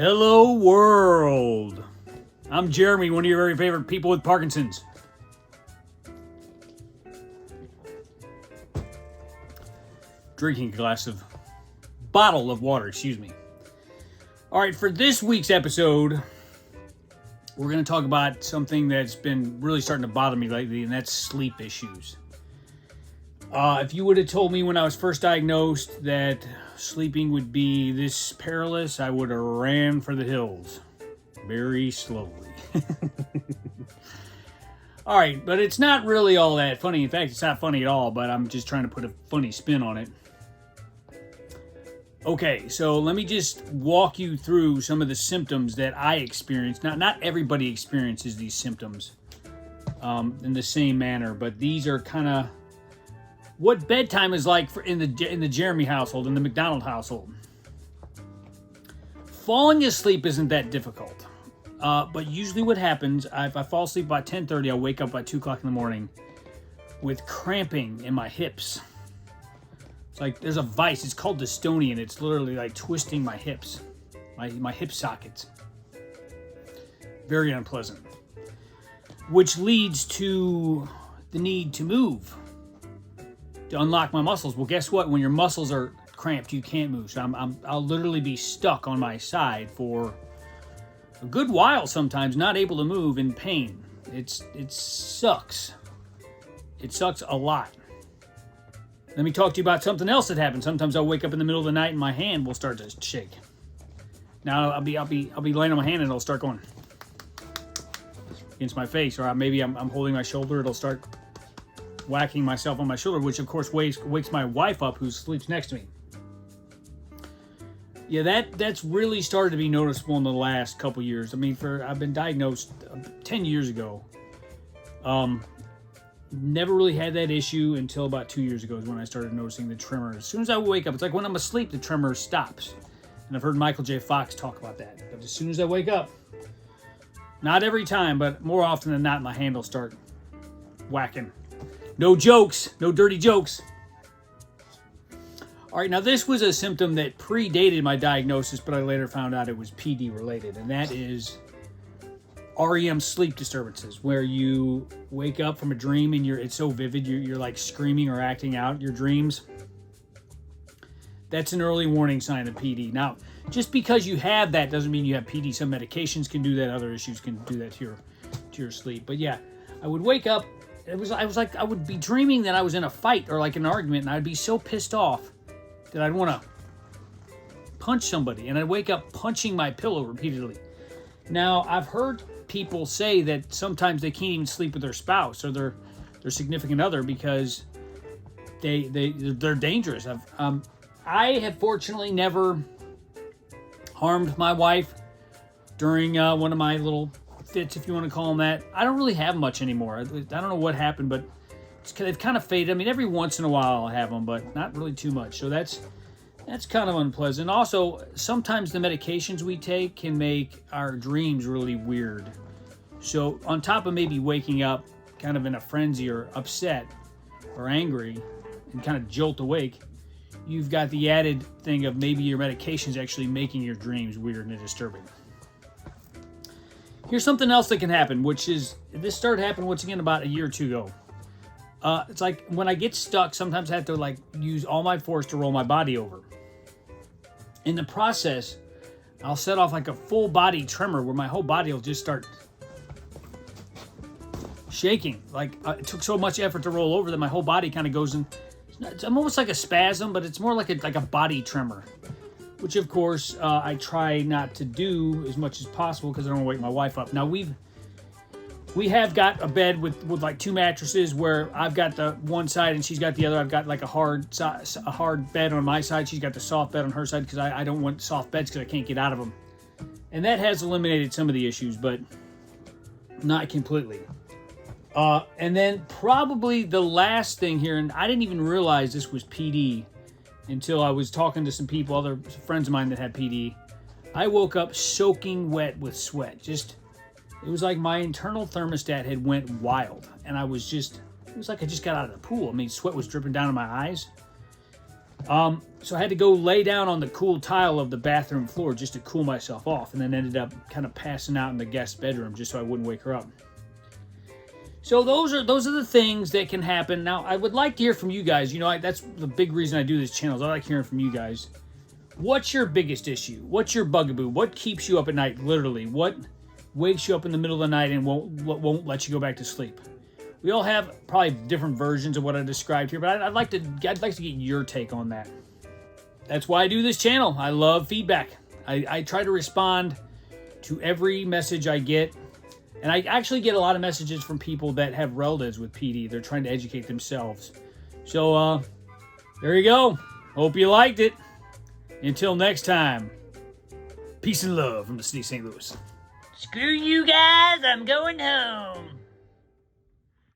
Hello world. I'm Jeremy, one of your very favorite people with Parkinson's. Drinking a bottle of water, excuse me. All right, for this week's episode, we're going to talk about something that's been really starting to bother me lately, and that's sleep issues. If you would have told me when I was first diagnosed that sleeping would be this perilous, I would have ran for the hills very slowly. All right, but it's not really all that funny. In fact, it's not funny at all, but I'm just trying to put a funny spin on it. Okay, so let me just walk you through some of the symptoms that I experienced. Not everybody experiences these symptoms in the same manner, but these are kind of what bedtime is like in the Jeremy household, in the McDonald household. Falling asleep isn't that difficult, but usually what happens, if I fall asleep by 10:30, I'll wake up by 2 o'clock in the morning with cramping in my hips. It's like there's a vice. It's called dystonia. It's literally like twisting my hips, my hip sockets. Very unpleasant. Which leads to the need to move, to unlock my muscles. Well, guess what? When your muscles are cramped, you can't move. So I'll literally be stuck on my side for a good while sometimes, not able to move, in pain. It sucks. It sucks a lot. Let me talk to you about something else that happens. Sometimes I'll wake up in the middle of the night and my hand will start to shake. Now I'll be laying on my hand and it'll start going against my face, or maybe I'm holding my shoulder. It'll start whacking myself on my shoulder, which of course wakes my wife up, who sleeps next to me. Yeah, that's really started to be noticeable in the last couple years. I mean, I've been diagnosed 10 years ago. Never really had that issue until about 2 years ago is when I started noticing the tremor. As soon as I wake up, it's like when I'm asleep, the tremor stops. And I've heard Michael J. Fox talk about that. But as soon as I wake up, not every time, but more often than not, my hand will start whacking. No jokes, no dirty jokes. All right, now this was a symptom that predated my diagnosis, but I later found out it was PD related, and that is REM sleep disturbances, where you wake up from a dream and it's so vivid, you're like screaming or acting out your dreams. That's an early warning sign of PD. Now, just because you have that doesn't mean you have PD. Some medications can do that, other issues can do that to your sleep. But yeah, I would wake up. I would be dreaming that I was in a fight or like an argument, and I'd be so pissed off that I'd want to punch somebody, and I'd wake up punching my pillow repeatedly. Now, I've heard people say that sometimes they can't even sleep with their spouse or their significant other because they're dangerous. I have fortunately never harmed my wife during one of my little fits, if you want to call them that. I don't really have much anymore. I don't know what happened, but they've kind of faded. I mean, every once in a while I'll have them, but not really too much. So that's kind of unpleasant. Also, sometimes the medications we take can make our dreams really weird. So on top of maybe waking up kind of in a frenzy or upset or angry and kind of jolt awake, you've got the added thing of maybe your medication's actually making your dreams weird and disturbing. Here's something else that can happen, which is, this started happening once again about a year or two ago. It's like when I get stuck, sometimes I have to use all my force to roll my body over. In the process, I'll set off like a full body tremor where my whole body will just start shaking. It took so much effort to roll over that my whole body kind of goes in. It's almost like a spasm, but it's more like a body tremor, which of course I try not to do as much as possible because I don't want to wake my wife up. Now we have got a bed with like two mattresses where I've got the one side and she's got the other. I've got like a hard bed on my side. She's got the soft bed on her side because I don't want soft beds because I can't get out of them. And that has eliminated some of the issues, but not completely. And then probably the last thing here, and I didn't even realize this was PD until I was talking to some people, other friends of mine that had PD. I woke up soaking wet with sweat. It was like my internal thermostat had went wild, and it was like I just got out of the pool. I mean, sweat was dripping down in my eyes. So I had to go lay down on the cool tile of the bathroom floor just to cool myself off, and then ended up kind of passing out in the guest bedroom just so I wouldn't wake her up. So those are the things that can happen. Now, I would like to hear from you guys. You know, that's the big reason I do this channel is I like hearing from you guys. What's your biggest issue? What's your bugaboo? What keeps you up at night, literally? What wakes you up in the middle of the night and won't let you go back to sleep? We all have probably different versions of what I described here, but I'd like to get your take on that. That's why I do this channel. I love feedback. I try to respond to every message I get. And I actually get a lot of messages from people that have relatives with PD. They're trying to educate themselves. So, there you go. Hope you liked it. Until next time, peace and love from the city of St. Louis. Screw you guys, I'm going home.